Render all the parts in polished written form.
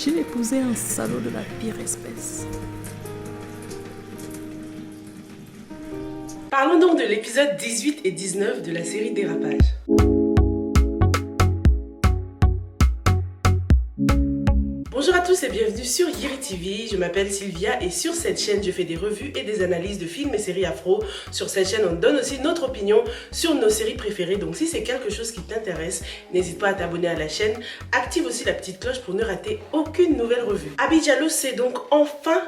J'ai épousé un salaud de la pire espèce. Parlons donc de l'épisode 18 et 19 de la série Dérapage. Bonjour à tous et bienvenue sur Yiri TV, je m'appelle Sylvia et sur cette chaîne je fais des revues et des analyses de films et séries afro. Sur cette chaîne on donne aussi notre opinion sur nos séries préférées, donc si c'est quelque chose qui t'intéresse, n'hésite pas à t'abonner à la chaîne, active aussi la petite cloche pour ne rater aucune nouvelle revue. Abi Diallo sait donc enfin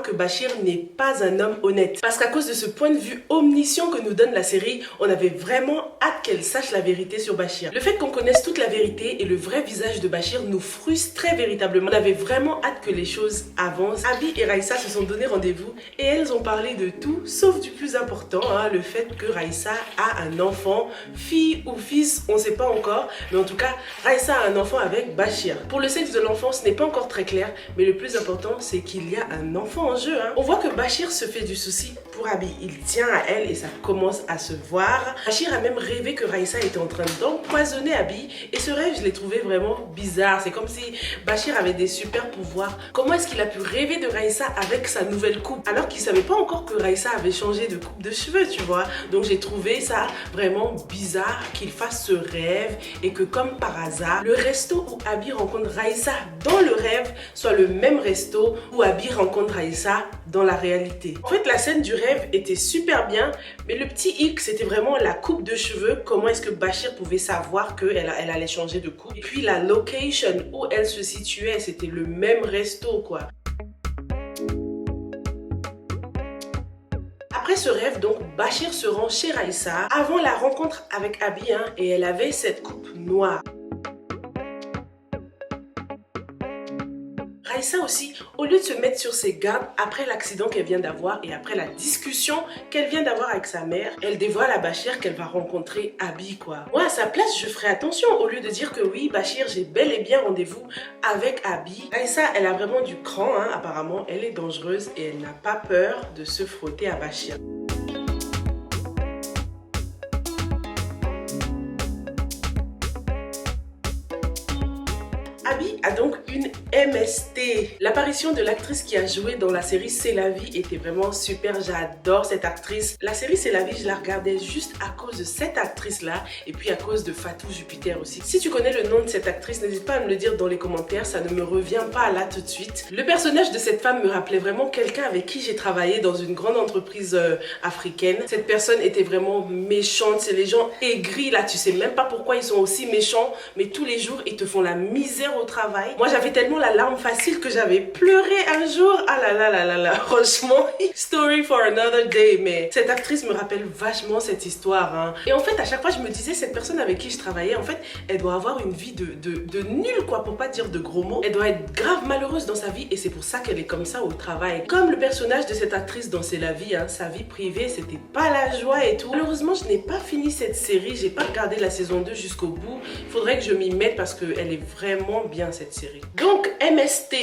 que Bachir n'est pas un homme honnête. Parce qu'à cause de ce point de vue omniscient que nous donne la série, on avait vraiment hâte qu'elle sache la vérité sur Bachir. Le fait qu'on connaisse toute la vérité et le vrai visage de Bachir nous frustrait véritablement. On avait vraiment hâte que les choses avancent. Abi et Raïssa se sont donné rendez-vous et elles ont parlé de tout, sauf du plus important, le fait que Raïssa a un enfant, fille ou fils, on ne sait pas encore, mais en tout cas, Raïssa a un enfant avec Bachir. Pour le sexe de l'enfant, ce n'est pas encore très clair, mais le plus important, c'est qu'il y a un enfant en jeu. On voit que Bachir se fait du souci pour Abi. Il tient à elle et ça commence à se voir. Bachir a même rêvé que Raïssa était en train d'empoisonner Abi et ce rêve, je l'ai trouvé vraiment bizarre. C'est comme si Bachir avait des super pouvoirs. Comment est-ce qu'il a pu rêver de Raïssa avec sa nouvelle coupe alors qu'il savait pas encore que Raïssa avait changé de coupe de cheveux, tu vois. Donc j'ai trouvé ça vraiment bizarre qu'il fasse ce rêve et que comme par hasard, le resto où Abi rencontre Raïssa dans le rêve soit le même resto où Abi rencontre Raïssa dans la réalité. En fait, la scène du rêve était super bien, mais le petit hic, c'était vraiment la coupe de cheveux. Comment est-ce que Bachir pouvait savoir qu'elle allait changer de coupe? Et puis la location où elle se situait, c'était le même resto, quoi. Après ce rêve, donc, Bachir se rend chez Raïssa avant la rencontre avec Abi, et elle avait cette coupe noire. Raïssa aussi, au lieu de se mettre sur ses gardes après l'accident qu'elle vient d'avoir et après la discussion qu'elle vient d'avoir avec sa mère, elle dévoile à Bachir qu'elle va rencontrer Abi, quoi. Moi, à sa place, je ferais attention au lieu de dire que oui, Bachir, j'ai bel et bien rendez-vous avec Abi. Raïssa, elle a vraiment du cran, apparemment, elle est dangereuse et elle n'a pas peur de se frotter à Bachir. Abi a donc une MST. L'apparition de l'actrice qui a joué dans la série C'est la vie était vraiment super. J'adore cette actrice. La série C'est la vie, je la regardais juste à cause de cette actrice-là et puis à cause de Fatou Jupiter aussi. Si tu connais le nom de cette actrice, n'hésite pas à me le dire dans les commentaires, ça ne me revient pas là tout de suite. Le personnage de cette femme me rappelait vraiment quelqu'un avec qui j'ai travaillé dans une grande entreprise africaine. Cette personne était vraiment méchante, c'est les gens aigris là, tu sais même pas pourquoi ils sont aussi méchants, mais tous les jours ils te font la misère au travail. Moi j'avais tellement la larme facile que j'avais pleuré un jour. Ah là là là là là, franchement, story for another day. Mais cette actrice me rappelle vachement cette histoire. Et en fait à chaque fois je me disais, cette personne avec qui je travaillais, en fait elle doit avoir une vie de nulle, quoi, pour pas dire de gros mots. Elle doit être grave malheureuse dans sa vie et c'est pour ça qu'elle est comme ça au travail. Comme le personnage de cette actrice dans C'est la vie, sa vie privée c'était pas la joie et tout. Malheureusement je n'ai pas fini cette série, j'ai pas regardé la saison 2 jusqu'au bout. Il faudrait que je m'y mette parce qu'elle est vraiment bien cette série. Donc MST.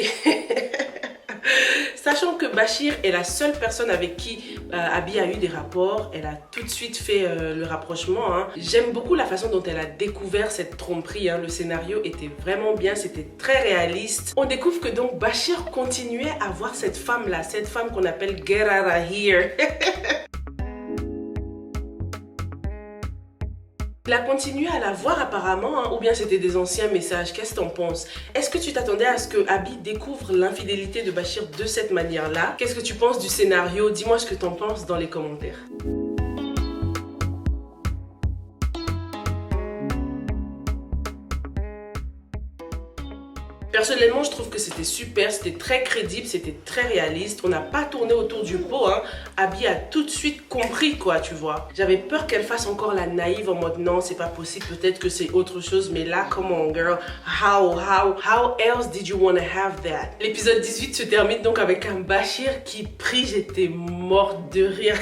Sachant que Bachir est la seule personne avec qui Abi a eu des rapports, elle a tout de suite fait le rapprochement. J'aime beaucoup la façon dont elle a découvert cette tromperie. Le scénario était vraiment bien, c'était très réaliste. On découvre que donc Bachir continuait à voir cette femme-là, cette femme qu'on appelle Gerara here. Il a continué à la voir apparemment, ou bien c'était des anciens messages. Qu'est-ce que t'en penses? Est-ce que tu t'attendais à ce que Abi découvre l'infidélité de Bachir de cette manière-là? Qu'est-ce que tu penses du scénario? Dis-moi ce que t'en penses dans les commentaires. Personnellement, je trouve que c'était super, c'était très crédible, c'était très réaliste. On n'a pas tourné autour du pot. Abi a tout de suite compris, quoi, tu vois. J'avais peur qu'elle fasse encore la naïve en mode non, c'est pas possible, peut-être que c'est autre chose. Mais là, come on, girl. How else did you want to have that? L'épisode 18 se termine donc avec un Bachir qui prie. J'étais morte de rire.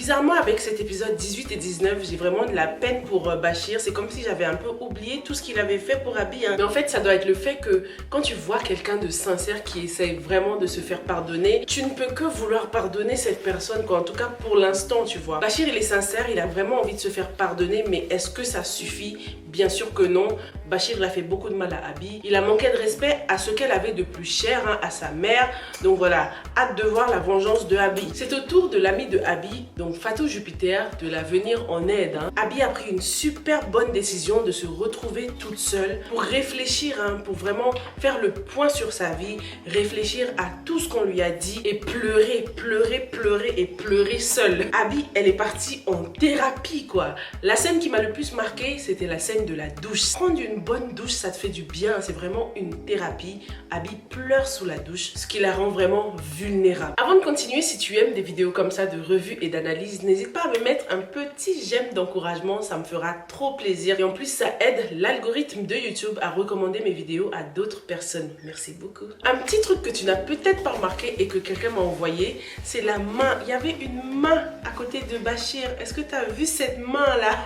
Bizarrement, avec cet épisode 18 et 19, j'ai vraiment de la peine pour Bachir. C'est comme si j'avais un peu oublié tout ce qu'il avait fait pour Abby. Mais en fait, ça doit être le fait que quand tu vois quelqu'un de sincère qui essaye vraiment de se faire pardonner, tu ne peux que vouloir pardonner cette personne, quoi. En tout cas, pour l'instant, tu vois. Bachir, il est sincère, il a vraiment envie de se faire pardonner, mais est-ce que ça suffit? Bien sûr que non. Bachir, il a fait beaucoup de mal à Abby. Il a manqué de respect à ce qu'elle avait de plus cher, hein, à sa mère. Donc voilà, hâte de voir la vengeance de Abby. C'est au tour de l'ami de Abby, donc Fatou Jupiter, de la venir en aide. Hein. Abby a pris une super bonne décision de se retrouver toute seule pour réfléchir, hein, pour vraiment faire le point sur sa vie, réfléchir à tout ce qu'on lui a dit et pleurer, pleurer, pleurer et pleurer seule. Abby, elle est partie en thérapie, quoi. La scène qui m'a le plus marqué, c'était la scène de la douche. Prendre une bonne douche, ça te fait du bien, c'est vraiment une thérapie. Abby pleure sous la douche, ce qui la rend vraiment vulnérable. Avant de continuer, si tu aimes des vidéos comme ça de revue et d'analyse, n'hésite pas à me mettre un petit j'aime d'encouragement, ça me fera trop plaisir. Et en plus, ça aide l'algorithme de YouTube à recommander mes vidéos à d'autres personnes. Merci beaucoup. Un petit truc que tu n'as peut-être pas remarqué et que quelqu'un m'a envoyé, c'est la main. Il y avait une main à côté de Bachir. Est-ce que tu as vu cette main là?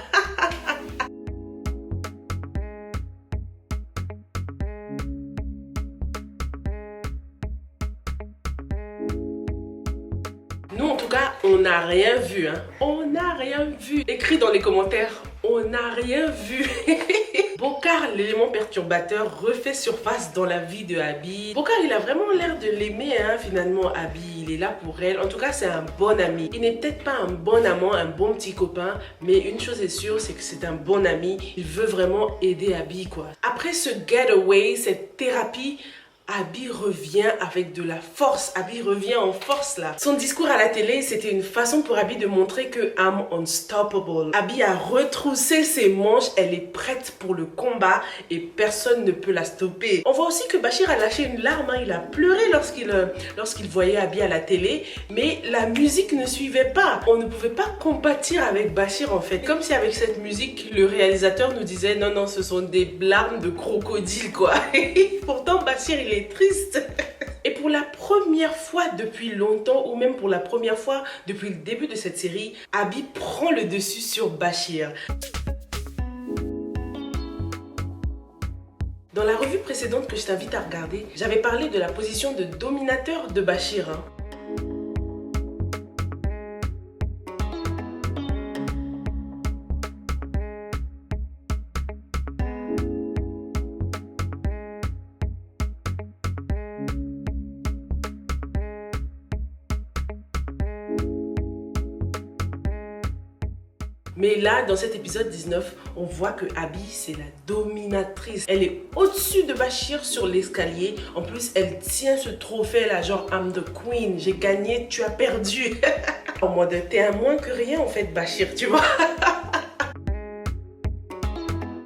Nous, en tout cas, on n'a rien vu. Hein. On n'a rien vu. Écris dans les commentaires, on n'a rien vu. Bokar, l'élément perturbateur, refait surface dans la vie de Abby. Bokar, il a vraiment l'air de l'aimer, hein, finalement, Abby. Il est là pour elle. En tout cas, c'est un bon ami. Il n'est peut-être pas un bon amant, un bon petit copain, mais une chose est sûre, c'est que c'est un bon ami. Il veut vraiment aider Abby, quoi. Après ce getaway, cette thérapie, Abby revient avec de la force. Abby revient en force là. Son discours à la télé, c'était une façon pour Abby de montrer que I'm unstoppable. Abby a retroussé ses manches, elle est prête pour le combat et personne ne peut la stopper. On voit aussi que Bachir a lâché une larme, hein. Il a pleuré lorsqu'il voyait Abby à la télé, mais la musique ne suivait pas. On ne pouvait pas compatir avec Bachir en fait. Comme si avec cette musique, le réalisateur nous disait non, non, ce sont des larmes de crocodile quoi. Pourtant Bachir il est triste. Et pour la première fois depuis longtemps, ou même pour la première fois depuis le début de cette série, Abby prend le dessus sur Bachir. Dans la revue précédente que je t'invite à regarder, j'avais parlé de la position de dominateur de Bachir. Hein. Mais là, dans cet épisode 19, on voit que Abby, c'est la dominatrice. Elle est au-dessus de Bachir sur l'escalier. En plus, elle tient ce trophée là, genre I'm the queen, j'ai gagné, tu as perdu. En mode, t'es un moins que rien en fait, Bachir, tu vois.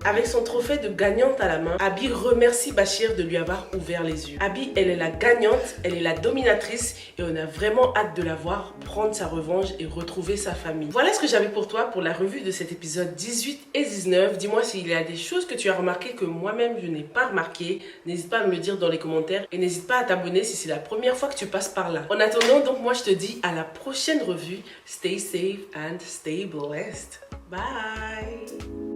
Avec son trophée de gagnante à la main, Abby remercie Bachir de lui avoir ouvert les yeux. Abby, elle est la gagnante, elle est la dominatrice et on a vraiment hâte de la voir prendre sa revanche et retrouver sa famille. Voilà ce que j'avais pour toi pour la revue de cet épisode 18 et 19. Dis-moi s'il y a des choses que tu as remarquées que moi-même je n'ai pas remarquées. N'hésite pas à me le dire dans les commentaires et n'hésite pas à t'abonner si c'est la première fois que tu passes par là. En attendant, donc moi je te dis à la prochaine revue. Stay safe and stay blessed. Bye!